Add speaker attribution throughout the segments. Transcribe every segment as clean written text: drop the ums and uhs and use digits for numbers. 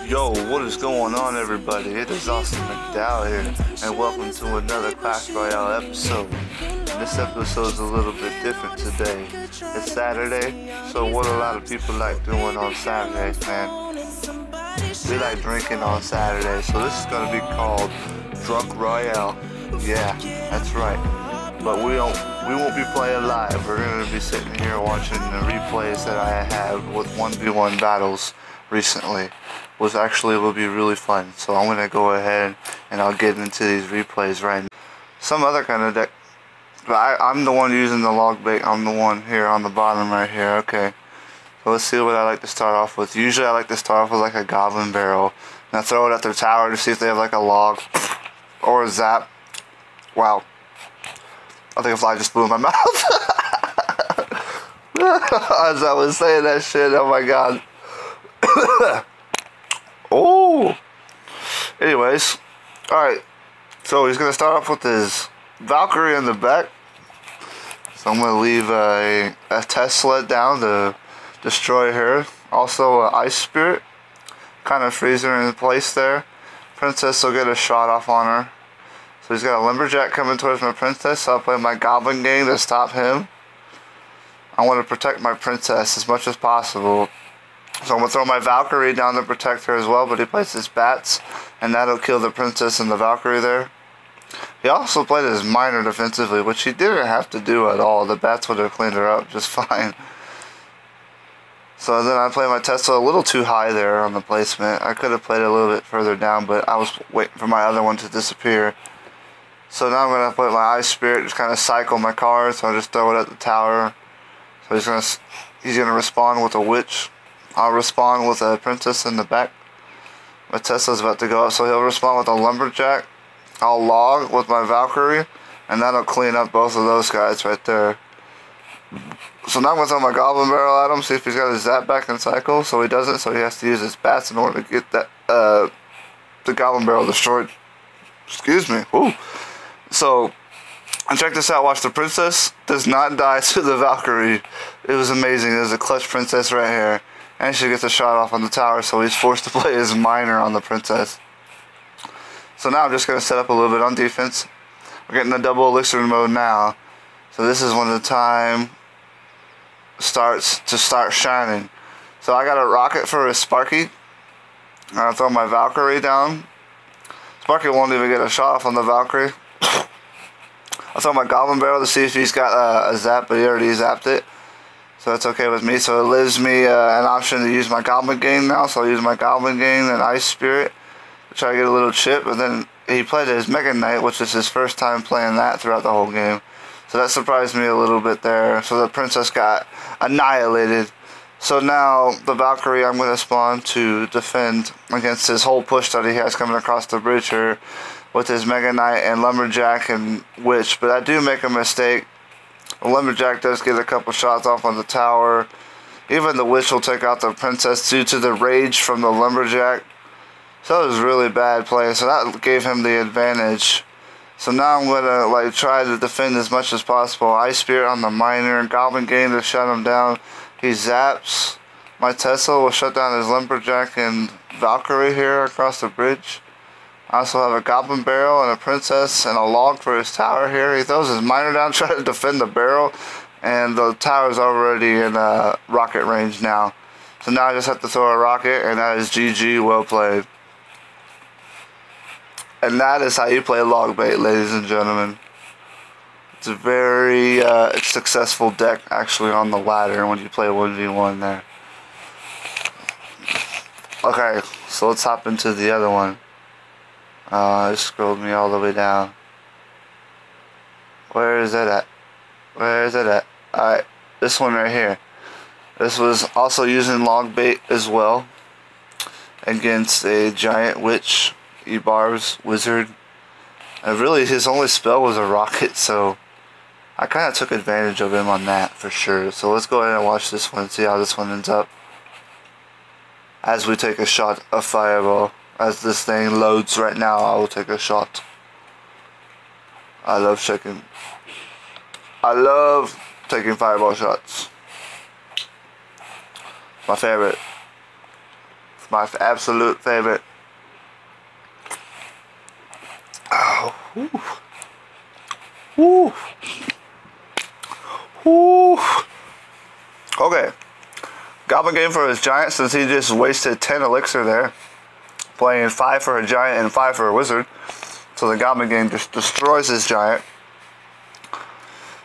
Speaker 1: Yo, what is going on, everybody? It is Austin McDowell here, and welcome to another Clash Royale episode. And this episode is a little bit different today. It's Saturday, so what a lot of people like doing on Saturdays, man. We like drinking on Saturday, so this is going to be called Drunk Royale. Yeah, that's right. But we won't be playing live. We're going to be sitting here watching the replays that I have with 1v1 battles recently, which actually will be really fun. So I'm going to go ahead and I'll get into these replays right now. Some other kind of deck, but I'm the one using the log bait. I'm the one here on the bottom right here. Okay, so let's see what I like to start off with. Usually I like to start off with like a goblin barrel, and I throw it at their tower to see if they have like a log or a zap. Wow, I think a fly just blew in my mouth. As I was saying that shit, oh my god. Oh, anyways, alright, so he's gonna start off with his Valkyrie in the back, so I'm gonna leave a test sled down to destroy her. Also Ice Spirit, kind of freeze her in place there. Princess will get a shot off on her, so he's got a Lumberjack coming towards my Princess, so I'll play my Goblin game to stop him. I want to protect my Princess as much as possible. So I'm going to throw my Valkyrie down to protect her as well, but he plays his bats, and that'll kill the Princess and the Valkyrie there. He also played his Miner defensively, which he didn't have to do at all. The bats would have cleaned her up just fine. So then I play my Tesla a little too high there on the placement. I could have played it a little bit further down, but I was waiting for my other one to disappear. So now I'm going to put my Ice Spirit, just kind of cycle my cards, so I'll just throw it at the tower. So he's going to respond with a Witch. I'll respond with a Princess in the back. My Tesla's about to go up, so he'll respond with a Lumberjack. I'll log with my Valkyrie, and that'll clean up both of those guys right there. So now I'm going to throw my Goblin Barrel at him, see if he's got his Zap back in cycle. So he doesn't, so he has to use his bats in order to get that the Goblin Barrel destroyed. Excuse me. Ooh. So, and check this out, watch, the Princess does not die to the Valkyrie. It was amazing. There's a clutch Princess right here. And she gets a shot off on the tower, so he's forced to play his Miner on the Princess. So now I'm just going to set up a little bit on defense. We're getting the double elixir mode now. So this is when the time starts to start shining. So I got a rocket for a Sparky. I'll throw my Valkyrie down. Sparky won't even get a shot off on the Valkyrie. I'll throw my Goblin Barrel to see if he's got a zap, but he already zapped it. So that's okay with me. So it leaves me an option to use my Goblin game now. So I'll use my Goblin game and Ice Spirit to try to get a little chip. And then he played his Mega Knight, which is his first time playing that throughout the whole game. So that surprised me a little bit there. So the Princess got annihilated. So now the Valkyrie I'm going to spawn to defend against his whole push that he has coming across the bridge here with his Mega Knight and Lumberjack and Witch. But I do make a mistake. The Lumberjack does get a couple shots off on the tower. Even the Witch will take out the Princess due to the rage from the Lumberjack. So it was really bad play. So that gave him the advantage. So now I'm going to try to defend as much as possible. Ice Spirit on the Miner. Goblin game to shut him down. He zaps. My Tesla will shut down his Lumberjack and Valkyrie here across the bridge. I also have a Goblin Barrel and a Princess and a log for his tower here. He throws his Miner down, trying to defend the barrel, and the tower's already in rocket range now. So now I just have to throw a rocket, and that is GG, well played. And that is how you play log bait, ladies and gentlemen. It's a very successful deck, actually, on the ladder when you play 1v1 there. Okay, so let's hop into the other one. It scrolled me all the way down. Where is it at? Where is it at? Alright, this one right here. This was also using log bait as well against a giant witch, E-Barb's wizard. And really his only spell was a rocket, so I kind of took advantage of him on that for sure. So let's go ahead and watch this one and see how this one ends up. As we take a shot of Fireball. As this thing loads right now, I will take a shot. I love taking fireball shots. My favorite. My absolute favorite. Oh, whew. Whew. Whew. Okay. Goblin game for his giant, since he just wasted 10 elixir there. Playing 5 for a giant and 5 for a wizard. So the Goblin game just destroys his giant.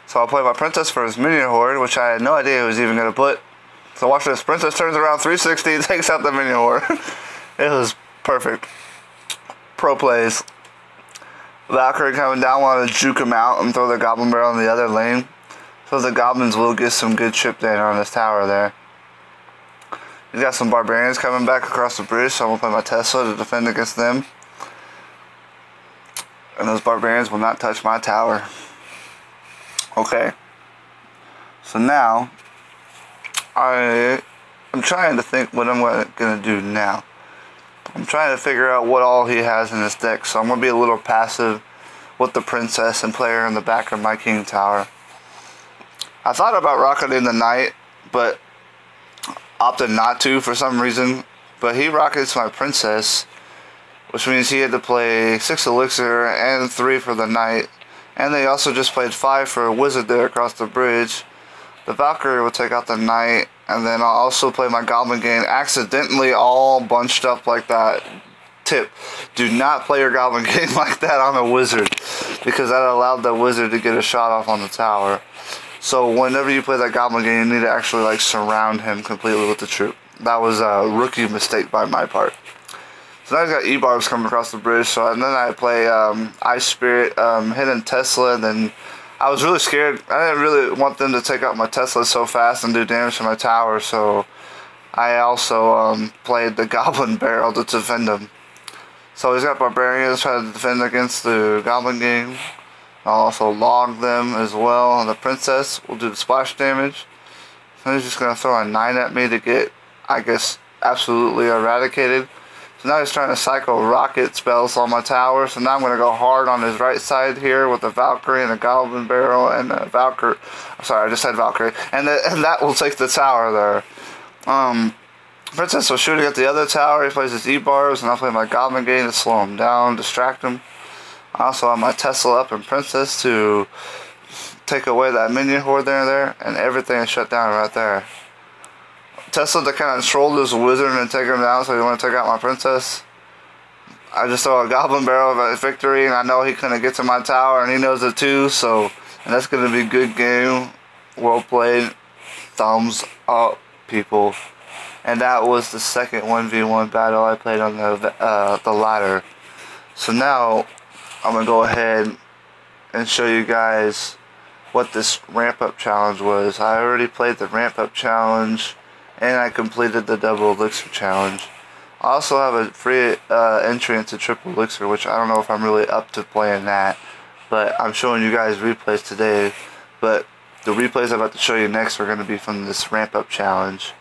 Speaker 1: So I'll play my princess for his minion horde, which I had no idea he was even going to put. So watch this. Princess turns around 360, takes out the minion horde. It was perfect. Pro plays. Valkyrie coming down, wanted to juke him out and throw the goblin barrel in the other lane. So the goblins will get some good chip damage on this tower there. He's got some barbarians coming back across the bridge, so I'm going to play my Tesla to defend against them. And those barbarians will not touch my tower. Okay. So now, I'm trying to think what I'm going to do now. I'm trying to figure out what all he has in his deck, so I'm going to be a little passive with the princess and play her in the back of my king tower. I thought about rocketing the knight, but opted not to for some reason. But he rockets my princess, which means he had to play 6 elixir and 3 for the knight. And they also just played 5 for a wizard there across the bridge. The Valkyrie will take out the knight, and then I'll also play my goblin game accidentally all bunched up like that. Tip, do not play your goblin game like that on a wizard, because that allowed the wizard to get a shot off on the tower. So whenever you play that goblin game, you need to actually like surround him completely with the troop. That was a rookie mistake by my part. So now he's got E-barbs coming across the bridge, so and then I play Ice Spirit, hitting Tesla, and then I was really scared. I didn't really want them to take out my Tesla so fast and do damage to my tower, so I also played the Goblin Barrel to defend him. So he's got Barbarians trying to defend against the Goblin game. I'll also log them as well, and the Princess will do the splash damage. So he's just going to throw a 9 at me to get, I guess, absolutely eradicated. So now he's trying to cycle rocket spells on my tower. So now I'm going to go hard on his right side here with the Valkyrie and the Goblin Barrel and the Valkyrie. Sorry, I just said Valkyrie. And that will take the tower there. Princess will shoot at the other tower. He plays his E-bars, and I'll play my Goblin game to slow him down, distract him. I also have my Tesla up and Princess to take away that minion horde there, and everything is shut down right there. Tesla to kind of troll this wizard and take him down, so you want to take out my princess. I just throw a goblin barrel of victory, and I know he couldn't get to my tower, and he knows it too, so, and that's going to be a good game. Well played. Thumbs up, people. And that was the second 1v1 battle I played on the ladder. So now, I'm going to go ahead and show you guys what this ramp up challenge was. I already played the ramp up challenge, and I completed the double elixir challenge. I also have a free entry into triple elixir, which I don't know if I'm really up to playing that, but I'm showing you guys replays today. But the replays I'm about to show you next are going to be from this ramp up challenge,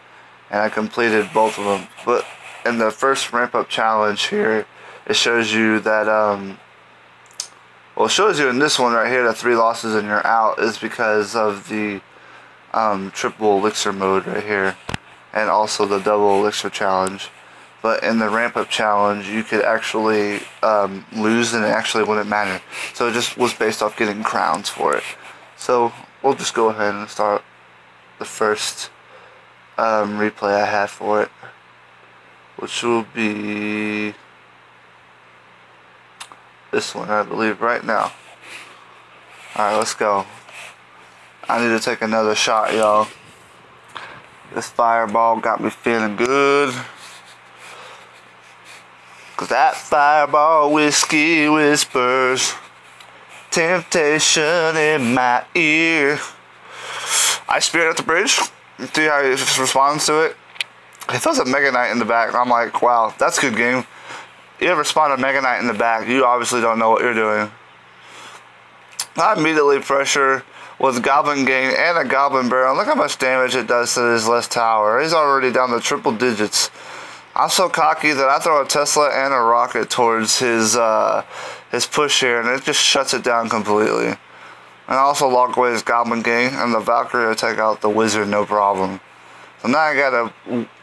Speaker 1: and I completed both of them. But in the first ramp up challenge here, it shows you that well, it shows you in this one right here that 3 losses and you're out is because of the triple elixir mode right here, and also the double elixir challenge. But in the ramp up challenge, you could actually lose, and it actually wouldn't matter. So it just was based off getting crowns for it. So we'll just go ahead and start the first replay I have for it, which will be this one, I believe, right now. Alright, let's go. I need to take another shot, y'all. This fireball got me feeling good. Cause that fireball whiskey whispers temptation in my ear. I Spirit at the bridge. See how he responds to it. He throws a Mega Knight in the back. I'm like, wow, that's a good game. You ever spawn a Mega Knight in the back, you obviously don't know what you're doing. I immediately pressure with Goblin Gang and a Goblin Barrel. Look how much damage it does to his left tower. He's already down to triple digits. I'm so cocky that I throw a Tesla and a rocket towards his push here, and it just shuts it down completely. And I also lock away his Goblin Gang, and the Valkyrie will take out the wizard no problem. So now I got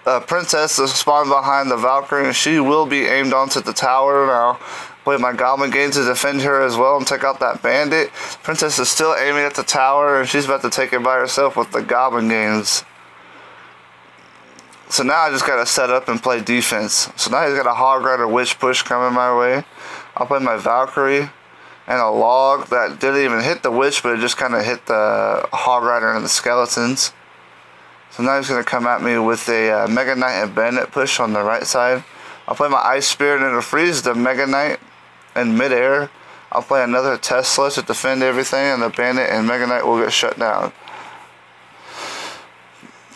Speaker 1: a princess to spawn behind the Valkyrie, and she will be aimed onto the tower. Now play my Goblin Game to defend her as well and take out that bandit. Princess is still aiming at the tower, and she's about to take it by herself with the Goblin Games. So now I just gotta set up and play defense. So now he's got a Hog Rider Witch push coming my way. I'll play my Valkyrie and a log that didn't even hit the Witch, but it just kind of hit the Hog Rider and the skeletons. So now he's going to come at me with a Mega Knight and Bandit push on the right side. I'll play my Ice Spirit and it'll freeze the Mega Knight in midair. I'll play another Tesla to defend everything, and the Bandit and Mega Knight will get shut down.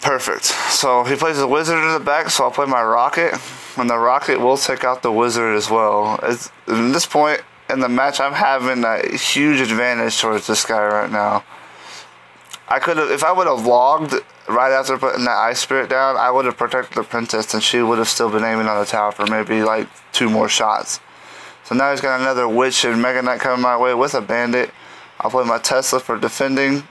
Speaker 1: Perfect. So he plays the Wizard in the back, so I'll play my Rocket, and the Rocket will take out the Wizard as well. At this point in the match, I'm having a huge advantage towards this guy right now. I could have, if I would have logged right after putting that Ice Spirit down, I would have protected the Princess, and she would have still been aiming on the tower for maybe like 2 more shots. So now he's got another Witch and Mega Knight coming my way with a Bandit. I'll play my Tesla for defending,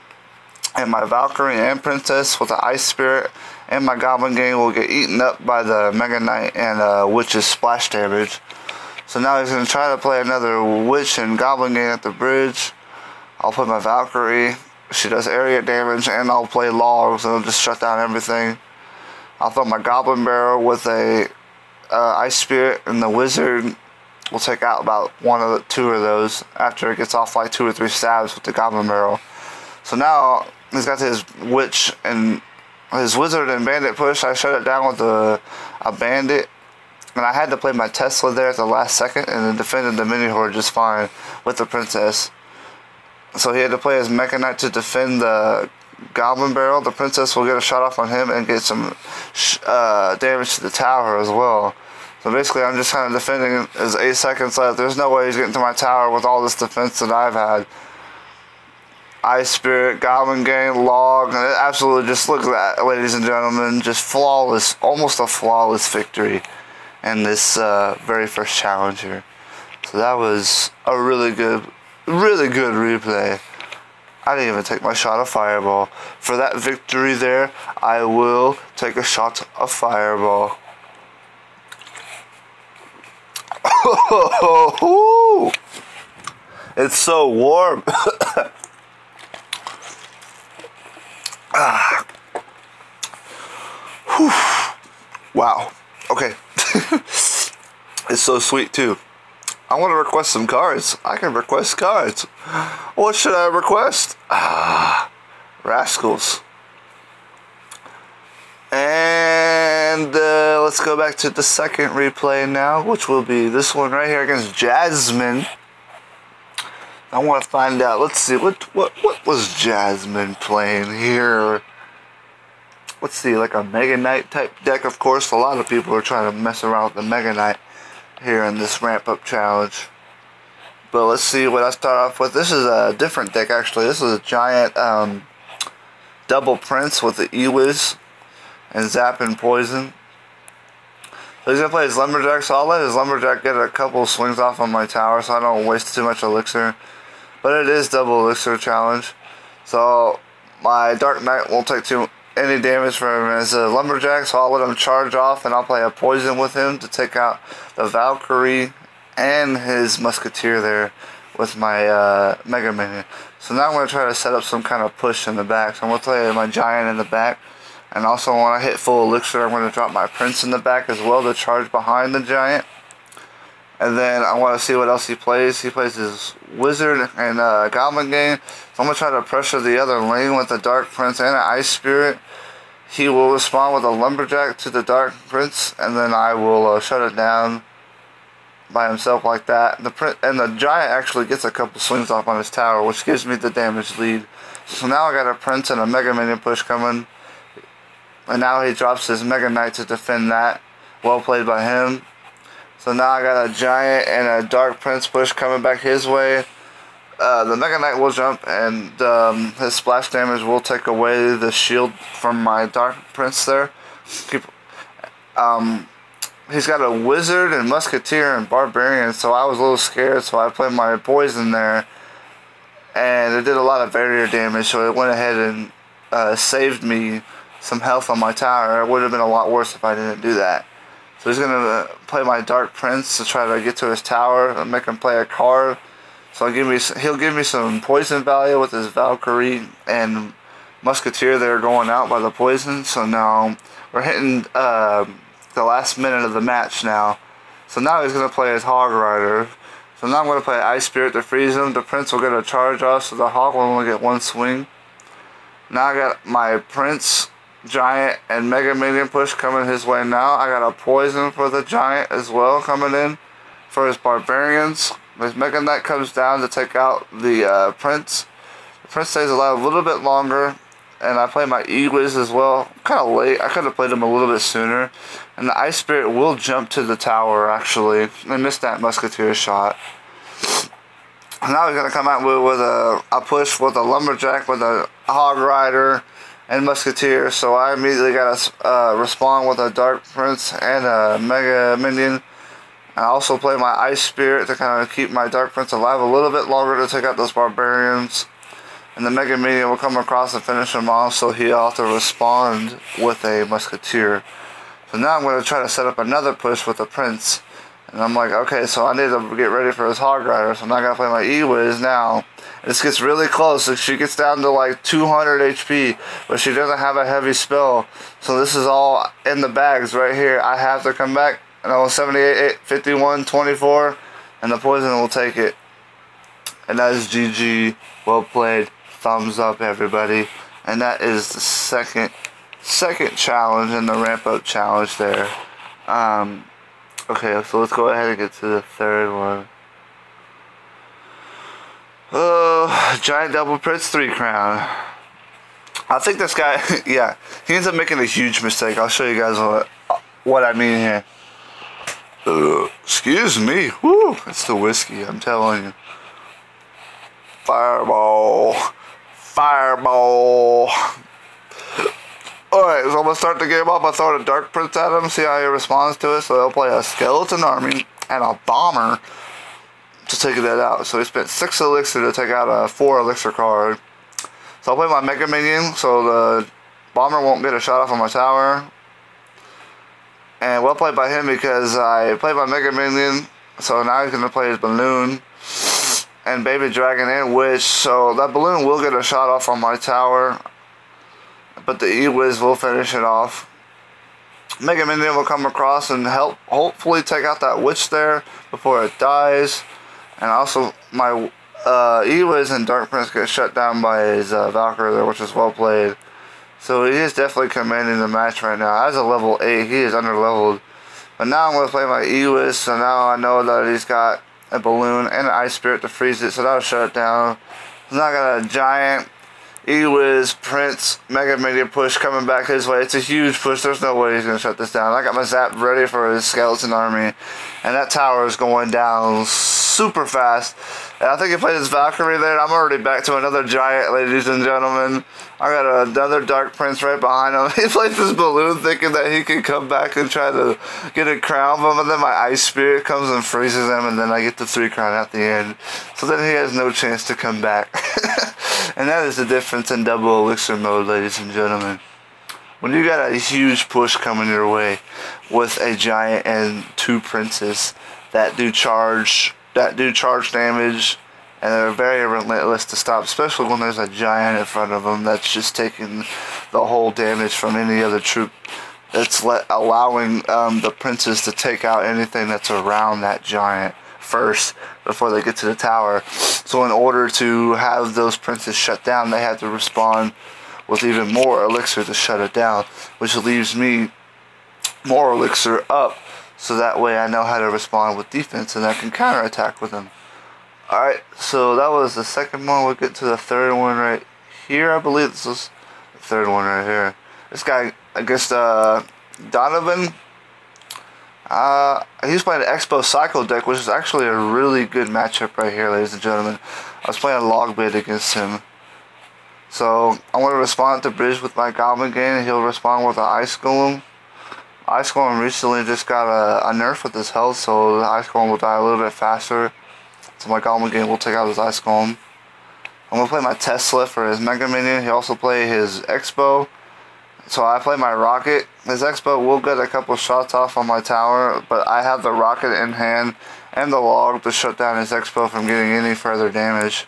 Speaker 1: and my Valkyrie and Princess with the Ice Spirit, and my Goblin Gang will get eaten up by the Mega Knight and Witch's splash damage. So now he's going to try to play another Witch and Goblin Gang at the bridge. I'll play my Valkyrie. She does area damage, and I'll play logs, and it'll just shut down everything. I'll throw my Goblin Barrel with a Ice Spirit, and the Wizard will take out about 1 or 2 of those after it gets off like 2 or 3 stabs with the Goblin Barrel. So now he's got his Witch and his Wizard and Bandit push. I shut it down with a Bandit, and I had to play my Tesla there at the last second, and then defended the mini horde just fine with the Princess. So he had to play his Mega Knight to defend the Goblin Barrel. The Princess will get a shot off on him and get some damage to the tower as well. So basically I'm just kind of defending. There's 8 seconds left. There's no way he's getting to my tower with all this defense that I've had. Ice Spirit, Goblin Gang, log, and it absolutely just, look at that, ladies and gentlemen, just flawless, almost a flawless victory in this very first challenge here. So that was a really good replay. I didn't even take my shot of Fireball. For that victory there, I will take a shot of Fireball. It's so warm. Wow. Okay. It's so sweet too. I want to request some cards. I can request cards. What should I request? Rascals. And let's go back to the second replay now, which will be this one right here against Jasmine. I want to find out. Let's see, what was Jasmine playing here? Let's see, like a Mega Knight type deck, of course. A lot of people are trying to mess around with the Mega Knight here in this ramp up challenge. But let's see what I start off with. This is a different deck actually. This is a giant double Prince with the Ewiz and Zap and Poison. So he's going to play his Lumberjack, so I'll let his Lumberjack get a couple swings off on my tower so I don't waste too much elixir. But it is double elixir challenge. So my Dark Knight won't take any damage from him as a Lumberjack, so I'll let him charge off, and I'll play a Poison with him to take out the Valkyrie and his Musketeer there with my Mega Minion. So now I'm going to try to set up some kind of push in the back. So I'm going to play my Giant in the back. And also when I hit full elixir, I'm going to drop my Prince in the back as well to charge behind the Giant. And then I want to see what else he plays. He plays his Wizard and Goblin Gang. So I'm going to try to pressure the other lane with the Dark Prince and an Ice Spirit. He will respond with a Lumberjack to the Dark Prince, and then I will shut it down by himself like that. And the Giant actually gets a couple swings off on his tower, which gives me the damage lead. So now I got a Prince and a Mega Minion push coming. And now he drops his Mega Knight to defend that. Well played by him. So now I got a Giant and a Dark Prince push coming back his way. The Mega Knight will jump, and his splash damage will take away the shield from my Dark Prince there. He's got a Wizard and Musketeer and Barbarian, so I was a little scared, so I played my Poison there. And it did a lot of barrier damage, so it went ahead and saved me some health on my tower. It would have been a lot worse if I didn't do that. So he's gonna play my Dark Prince to try to get to his tower and make him play a card. So he'll give me some poison value with his Valkyrie and Musketeer that are going out by the poison. So now we're hitting the last minute of the match now. So now he's gonna play his Hog Rider. So now I'm gonna play Ice Spirit to freeze him. The Prince will get a charge off, so the Hog will only get one swing. Now I got my Prince, Giant, and Mega Minion push coming his way now. I got a poison for the Giant as well coming in for his Barbarians. His Mega Knight comes down to take out the Prince. The Prince stays alive a little bit longer. And I play my E-Wiz as well. Kind of late. I could have played him a little bit sooner. And the Ice Spirit will jump to the tower, actually. I missed that Musketeer shot. Now he's going to come out with a push with a Lumberjack, with a Hog Rider, and Musketeer. So I immediately got to respond with a Dark Prince and a Mega Minion. I also play my Ice Spirit to kind of keep my Dark Prince alive a little bit longer to take out those Barbarians. And the Mega Minion will come across and finish him off, so he'll have to respond with a Musketeer. So now I'm going to try to set up another push with the Prince. And I'm like, okay, so I need to get ready for his Hog Rider, so I'm not going to play my E-Wiz now. This gets really close. So she gets down to like 200 HP, but she doesn't have a heavy spell. So this is all in the bags right here. I have to come back, and I was 78, 51, 24, and the poison will take it. And that is GG. Well played. Thumbs up, everybody. And that is the second challenge in the ramp up challenge there. Okay, so let's go ahead and get to the third one. Giant Double Prince 3 crown. I think this guy, yeah, he ends up making a huge mistake. I'll show you guys what I mean here. Excuse me. Woo, it's the whiskey, I'm telling you. Fireball. Fireball. Alright, so I'm going to start the game off by throwing a Dark Prince at him, see how he responds to it. So he'll play a Skeleton Army and a Bomber to take that out. So he spent 6 Elixir to take out a 4 Elixir card. So I'll play my Mega Minion, so the Bomber won't get a shot off on my tower. And well played by him because I played my Mega Minion, so now he's going to play his Balloon and Baby Dragon and Witch, so that Balloon will get a shot off on my tower, but the E-Wiz will finish it off. Mega Minion will come across and help hopefully take out that Witch there before it dies, and also my E-Wiz and Dark Prince get shut down by his Valkyrie there, which is well played. So he is definitely commanding the match right now. As a level 8, he is under leveled, but now I'm going to play my E-Wiz, so now I know that he's got a Balloon and an Ice Spirit to freeze it, so that'll shut it down. He's not got a Giant, E-Wiz, Prince, Mega Minion push coming back his way. It's a huge push. There's no way he's going to shut this down. I got my Zap ready for his Skeleton Army, and that tower is going down super fast. And I think he played his Valkyrie there. I'm already back to another Giant, ladies and gentlemen. I got another Dark Prince right behind him. He plays this Balloon thinking that he can come back and try to get a crown from him, and then my Ice Spirit comes and freezes him, and then I get the 3 crown at the end. So then he has no chance to come back. And that is the difference in double elixir mode, ladies and gentlemen. When you got a huge push coming your way with a Giant and 2 Princes that do charge damage, and they're very relentless to stop, especially when there's a Giant in front of them that's just taking the whole damage from any other troop. It's allowing the Princes to take out anything that's around that Giant first before they get to the tower. So in order to have those Princes shut down, they have to respond with even more elixir to shut it down, which leaves me more elixir up, so that way I know how to respond with defense and I can counterattack with them. Alright, so that was the second one. We'll get to the third one right here. I believe this is the third one right here. This guy against Donovan. He's playing an Expo Cycle deck, which is actually a really good matchup right here, ladies and gentlemen. I was playing Log Bid against him. So I'm going to respond to Bridge with my Goblin Gain, and he'll respond with an Ice Golem. Ice Golem recently just got a nerf with his health, so the Ice Golem will die a little bit faster. So my Goblin Gain will take out his Ice Golem. I'm going to play my Tesla for his Mega Minion. He also play his Expo. So I play my rocket. His Expo will get a couple shots off on my tower, but I have the rocket in hand and the log to shut down his Expo from getting any further damage.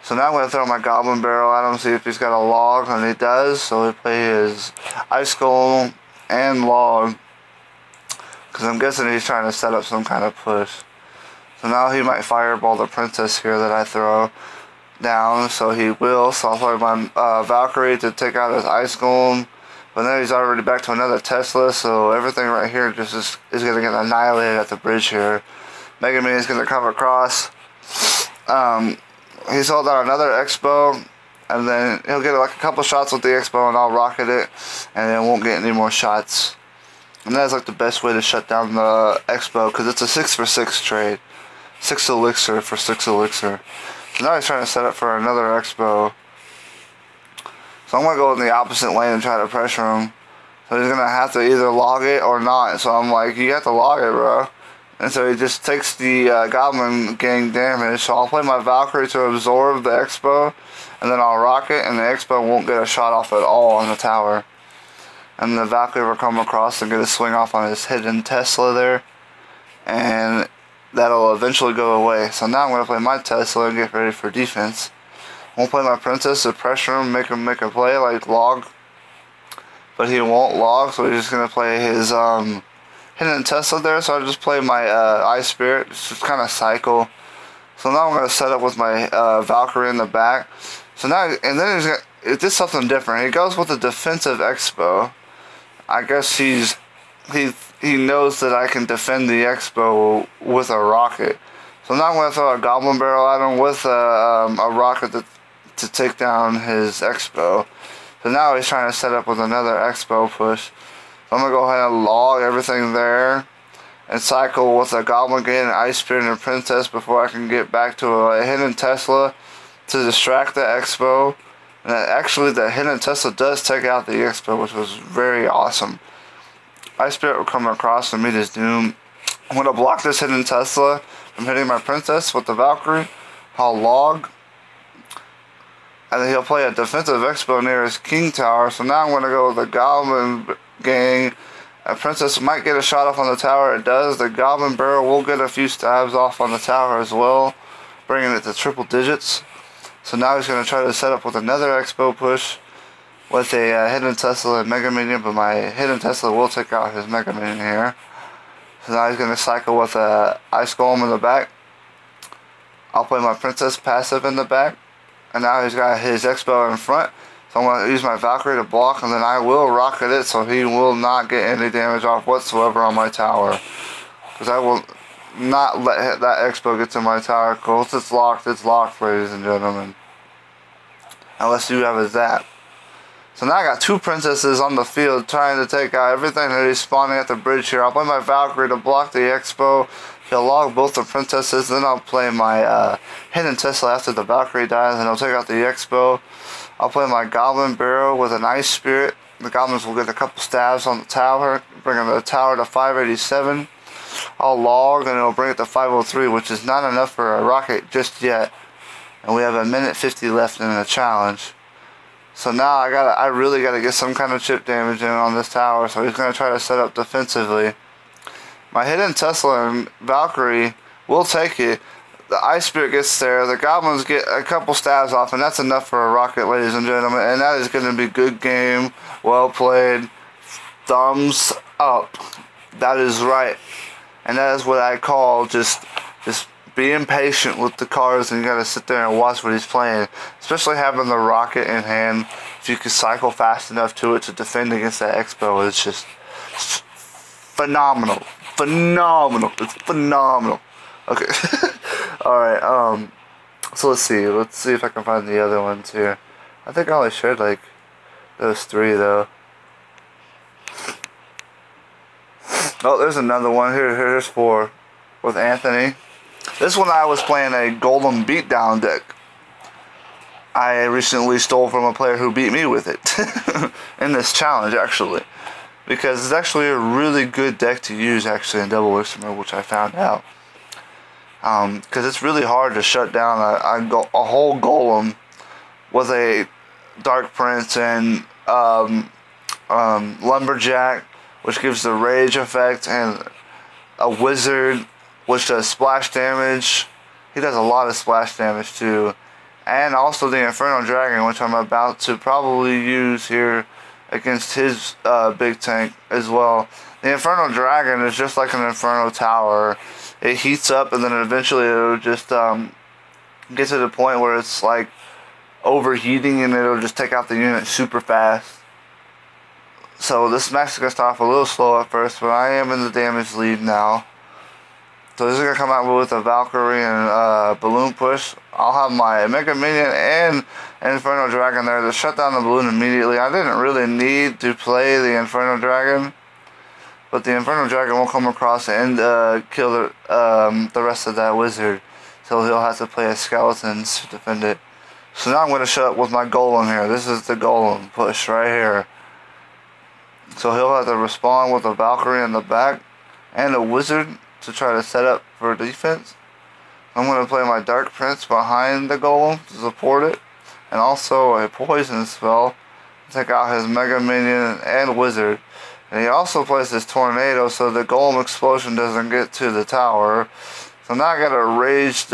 Speaker 1: So now I'm going to throw my Goblin Barrel at him, see if he's got a log, and he does. So we play his Ice Golem and log, because I'm guessing he's trying to set up some kind of push. So now he might fireball the princess here that I throw down, so he will. So I'll play my Valkyrie to take out his Ice Golem, but then he's already back to another Tesla, so everything right here just is going to get annihilated at the bridge here. Mega Man is going to come across. He's held out another Expo, and then he'll get like a couple shots with the Expo, and I'll rocket it, and then won't get any more shots. And that's like the best way to shut down the Expo, because it's a 6-for-6 trade. 6 elixir for 6 elixir. So now he's trying to set up for another Expo. So I'm going to go in the opposite lane and try to pressure him. So he's going to have to either log it or not. So I'm like, you have to log it, bro. And so he just takes the Goblin Gang damage. So I'll play my Valkyrie to absorb the Expo, and then I'll rocket, and the Expo won't get a shot off at all on the tower. And the Valkyrie will come across and get a swing off on his hidden Tesla there, and that'll eventually go away. So now I'm going to play my Tesla and get ready for defense. Won't play my princess to pressure him make a play like log, but he won't log, so he's just going to play his hidden Tesla there. So I just play my Ice Spirit, just kind of cycle. So now I'm going to set up with my Valkyrie in the back. So now, and then it did something different. He goes with a defensive Expo. I guess he knows that I can defend the Expo with a rocket. So now I'm going to throw a Goblin Barrel at him with a rocket to take down his Expo. So now he's trying to set up with another Expo push. So I'm going to go ahead and log everything there and cycle with a Goblin Gang, Ice Spirit, and a Princess before I can get back to a hidden Tesla to distract the Expo. And actually the hidden Tesla does take out the Expo, which was very awesome. Ice Spirit will come across and meet his doom. I'm going to block this hidden Tesla from hitting my Princess with the Valkyrie. I'll log. And then he'll play a defensive Expo near his King Tower. So now I'm going to go with the Goblin Gang. A Princess might get a shot off on the tower. It does. The Goblin Barrel will get a few stabs off on the tower as well, bringing it to triple digits. So now he's going to try to set up with another Expo push with a hidden Tesla and Mega Minion, but my hidden Tesla will take out his Mega Minion here. So now he's going to cycle with a Ice Golem in the back. I'll play my Princess passive in the back. And now he's got his Expo in front. So I'm going to use my Valkyrie to block, and then I will rocket it so he will not get any damage off whatsoever on my tower. Because I will not let that Expo get to my tower. Because it's locked, ladies and gentlemen. Unless you have a zap. So now I got two Princesses on the field trying to take out everything that he's spawning at the bridge here. I'll play my Valkyrie to block the Expo. He'll log both the Princesses. Then I'll play my hidden Tesla after the Valkyrie dies, and I'll take out the Expo. I'll play my Goblin Barrel with an Ice Spirit. The Goblins will get a couple stabs on the tower, bringing the tower to 587. I'll log, and it'll bring it to 503, which is not enough for a rocket just yet. And we have a minute 50 left in the challenge. So now I really gotta get some kind of chip damage in on this tower. So he's gonna try to set up defensively. My hidden Tesla and Valkyrie will take it. The Ice Spirit gets there. The Goblins get a couple stabs off, and that's enough for a rocket, ladies and gentlemen. And that is gonna be good game. Well played. Thumbs up. That is right. And that is what I call just being patient with the cards, and you gotta sit there and watch what he's playing. Especially having the rocket in hand. If you can cycle fast enough to it to defend against that Expo, it's just phenomenal. Phenomenal. It's phenomenal. Okay. Alright, so let's see if I can find the other ones here. I think I only shared like those three though. Oh, there's another one. Here's four with Anthony. This one I was playing a Golem Beatdown deck. I recently stole from a player who beat me with it in this challenge, actually, because it's actually a really good deck to use actually in Double ELIXIR, which I found out. Because it's really hard to shut down a whole Golem with a Dark Prince and Lumberjack, which gives the rage effect, and a Wizard, which does splash damage. He does a lot of splash damage too. And also the Inferno Dragon, which I'm about to probably use here against his big tank as well. The Inferno Dragon is just like an Inferno Tower. It heats up and then eventually it'll just get to the point where it's like overheating and it'll just take out the unit super fast. So this match is going to start off a little slow at first, but I am in the damage lead now. So this is going to come out with a Valkyrie and balloon push. I'll have my Mega Minion and Inferno Dragon there to shut down the balloon immediately. I didn't really need to play the Inferno Dragon, but the Inferno Dragon will come across and kill the rest of that Wizard. So he'll have to play as Skeletons to defend it. So now I'm going to shut up with my Golem here. This is the Golem push right here. So he'll have to respond with a Valkyrie in the back and a Wizard to try to set up for defense. I'm going to play my Dark Prince behind the Golem to support it, and also a poison spell to take out his Mega Minion and Wizard. And he also plays his Tornado so the Golem explosion doesn't get to the tower. So now I got a raged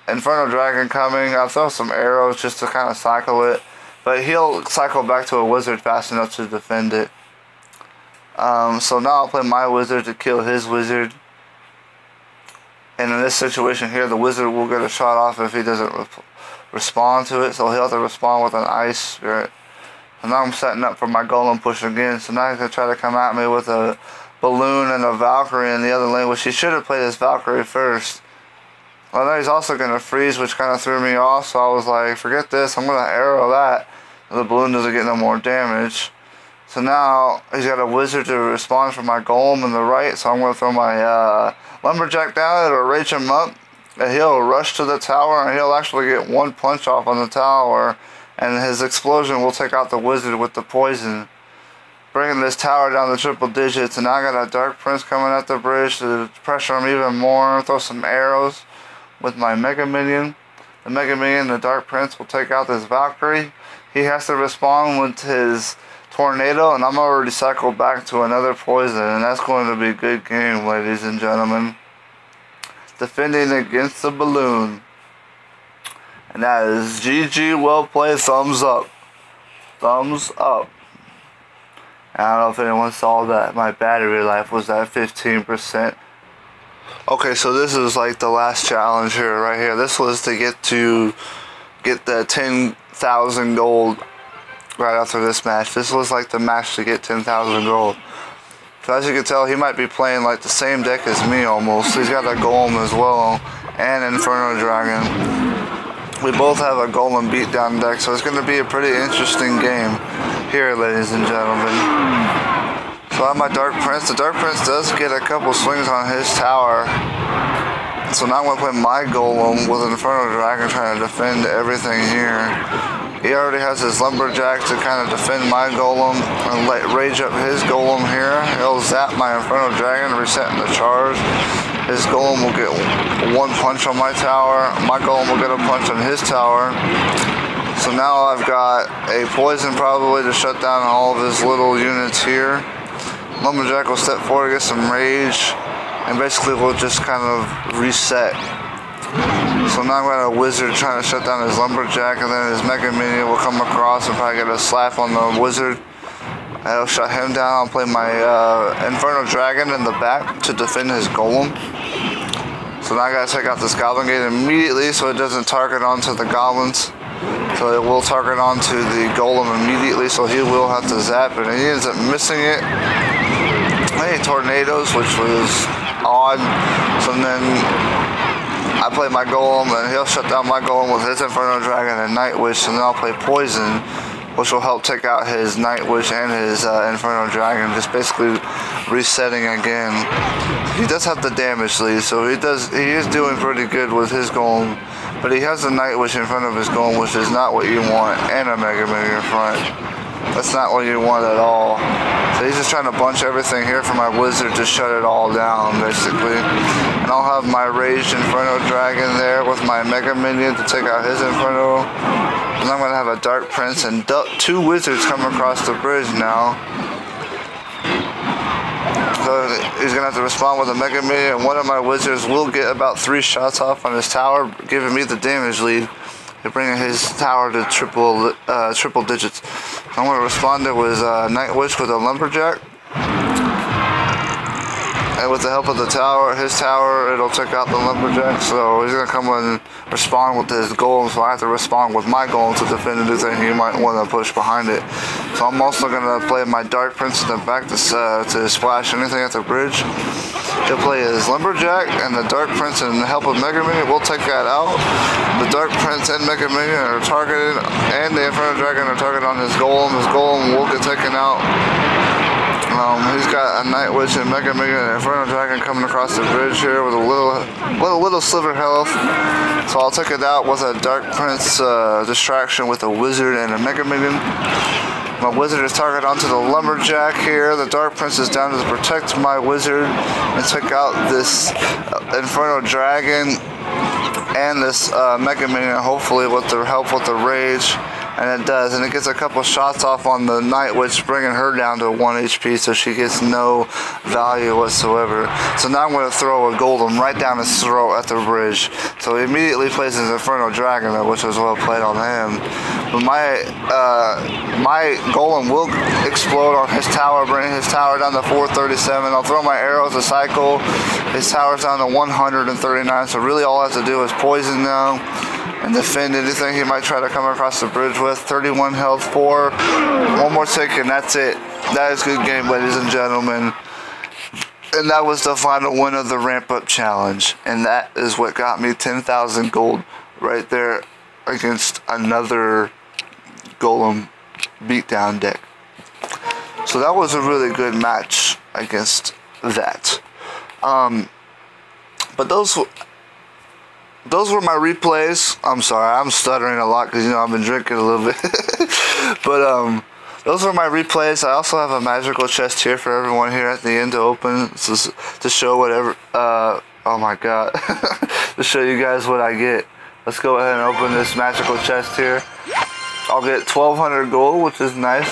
Speaker 1: Inferno Dragon coming. I'll throw some arrows just to kind of cycle it, but he'll cycle back to a Wizard fast enough to defend it. So now I'll play my Wizard to kill his Wizard. And in this situation here, the Wizard will get a shot off if he doesn't respond to it. So he'll have to respond with an Ice Spirit. And now I'm setting up for my Golem push again. So now he's going to try to come at me with a Balloon and a Valkyrie in the other lane, which he should have played his Valkyrie first. Well, now he's also going to freeze, which kind of threw me off. So I was like, forget this, I'm going to arrow that. The balloon doesn't get no more damage. So now he's got a Wizard to respond for my Golem in the right, so I'm going to throw my Lumberjack down. It'll rage him up, and he'll rush to the tower, and he'll actually get one punch off on the tower, and his explosion will take out the Wizard with the poison, bringing this tower down to triple digits. And now I got a Dark Prince coming at the bridge to pressure him even more. Throw some arrows with my Mega Minion. The Mega Minion, the Dark Prince, will take out this Valkyrie. He has to respond with his Tornado, and I'm already cycled back to another poison, and that's going to be a good game, ladies and gentlemen. Defending against the balloon. And that is GG, well played, thumbs up. Thumbs up. I don't know if anyone saw that. My battery life was at 15%. Okay, so this is like the last challenge here, right here. This was to get the 10,000 gold right after this match. This was like the match to get 10,000 gold. So as you can tell, he might be playing like the same deck as me almost. He's got a Golem as well, and Inferno Dragon. We both have a Golem beatdown deck, so it's going to be a pretty interesting game here, ladies and gentlemen. So I have my Dark Prince. The Dark Prince does get a couple swings on his tower. So now I'm going to play my Golem with an Inferno Dragon trying to defend everything here. He already has his Lumberjack to kind of defend my Golem and rage up his Golem here. He'll zap my Inferno Dragon, resetting the charge. His Golem will get one punch on my tower. My Golem will get a punch on his tower. So now I've got a poison probably to shut down all of his little units here. Lumberjack will step forward, get some rage, and basically we'll just kind of reset. So now I've got a Wizard trying to shut down his Lumberjack, and then his Mega Minion will come across and probably get a slap on the Wizard. I'll shut him down. I'll play my Inferno Dragon in the back to defend his Golem. So now I gotta take out this Goblin Gate immediately so it doesn't target onto the Goblins. So it will target onto the Golem immediately, so he will have to zap it, and he ends up missing it. Many tornadoes, which was odd. So then I play my Golem, and he'll shut down my Golem with his Inferno Dragon and Night Wish, and then I'll play Poison, which will help take out his Night Wish and his Inferno Dragon, just basically resetting again. He does have the damage lead, so he is doing pretty good with his Golem, but he has a Night Wish in front of his Golem, which is not what you want, and a Mega Minion in front. That's not what you want at all. So he's just trying to bunch everything here for my wizard to shut it all down, basically. And I'll have my Raged Inferno Dragon there with my Mega Minion to take out his Inferno. And I'm going to have a Dark Prince and 2 wizards come across the bridge now. So he's going to have to respond with a Mega Minion, and one of my wizards will get about 3 shots off on his tower, giving me the damage lead. They're bringing his tower to triple digits. So I'm going to respond there with Night Witch with a Lumberjack. And with the help of the tower, his tower, it'll take out the Lumberjack. So he's going to come and respond with his Golem. So I have to respond with my Golem to defend anything he might want to push behind it. So I'm also going to play my Dark Prince in the back to splash anything at the bridge. He'll play his Lumberjack, and the Dark Prince and the help of Mega Minion will take that out. The Dark Prince and Mega Minion are targeted, and the Inferno Dragon are targeted on his Golem. His Golem will get taken out. He's got a Night Witch and Mega Minion and Inferno Dragon coming across the bridge here with a little sliver health. So I'll take it out with a Dark Prince distraction with a Wizard and a Mega Minion. My Wizard is targeted onto the Lumberjack here. The Dark Prince is down to protect my Wizard and take out this Inferno Dragon and this Mega Minion, hopefully with the help with the Rage. And it does, and it gets a couple shots off on the Night Witch, bringing her down to 1 HP, so she gets no value whatsoever. So now I'm going to throw a Golem right down his throat at the bridge. So he immediately plays his Inferno Dragon, which was well played on him. But my Golem will explode on his tower, bringing his tower down to 437. I'll throw my arrows to cycle. His tower's down to 139, so really all I have to do is poison now and defend anything he might try to come across the bridge with. 31 health, 4. One more tick, and that's it. That is good game, ladies and gentlemen. And that was the final win of the Ramp Up Challenge. And that is what got me 10,000 gold right there against another Golem beatdown deck. So that was a really good match against that. But those were my replays. I'm sorry, I'm stuttering a lot because, you know, I've been drinking a little bit. But those were my replays. I also have a magical chest here for everyone here at the end to open, to show whatever. Oh my god, to show you guys what I get. Let's go ahead and open this magical chest here. I'll get 1,200 gold, which is nice.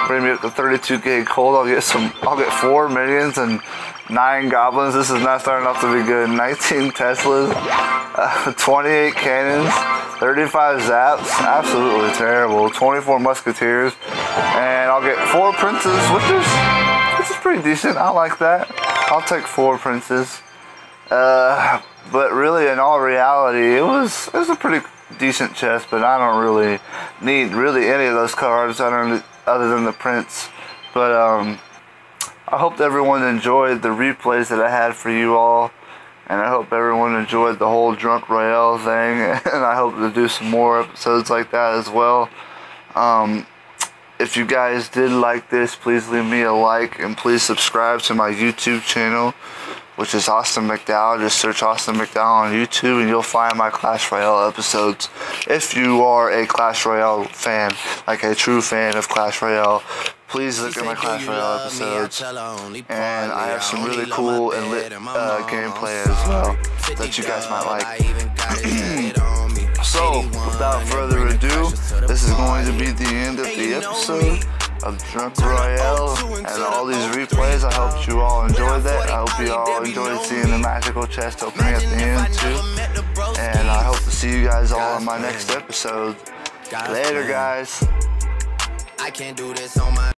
Speaker 1: Bring me up to 32k gold. I'll get 4 minions and 9 goblins. This is not starting off to be good. 19 Teslas, 28 cannons, 35 zaps. Absolutely terrible. 24 musketeers, and I'll get 4 princes, which is pretty decent. I like that. I'll take 4 princes. But really, in all reality, it was a pretty decent chest. But I don't really need any of those cards other than the prince. But I hope everyone enjoyed the replays that I had for you all, and I hope everyone enjoyed the whole Drunk Royale thing, and I hope to do some more episodes like that as well. If you guys did like this, please leave me a like, and please subscribe to my YouTube channel, which is Austin McDowell. Just search Austin McDowell on YouTube and you'll find my Clash Royale episodes. If you are a Clash Royale fan, like a true fan of Clash Royale, please look at my Clash Royale episodes. And I have some really cool and lit gameplay as well that you guys might like. So, without further ado, this is going to be the end of the episode of Drunk Royale and all these replays. I hope you all enjoyed that. I hope you all enjoyed seeing the magical chest opening at the end too. And I hope to see you guys all in my next episode. Later, guys. I can't do this on my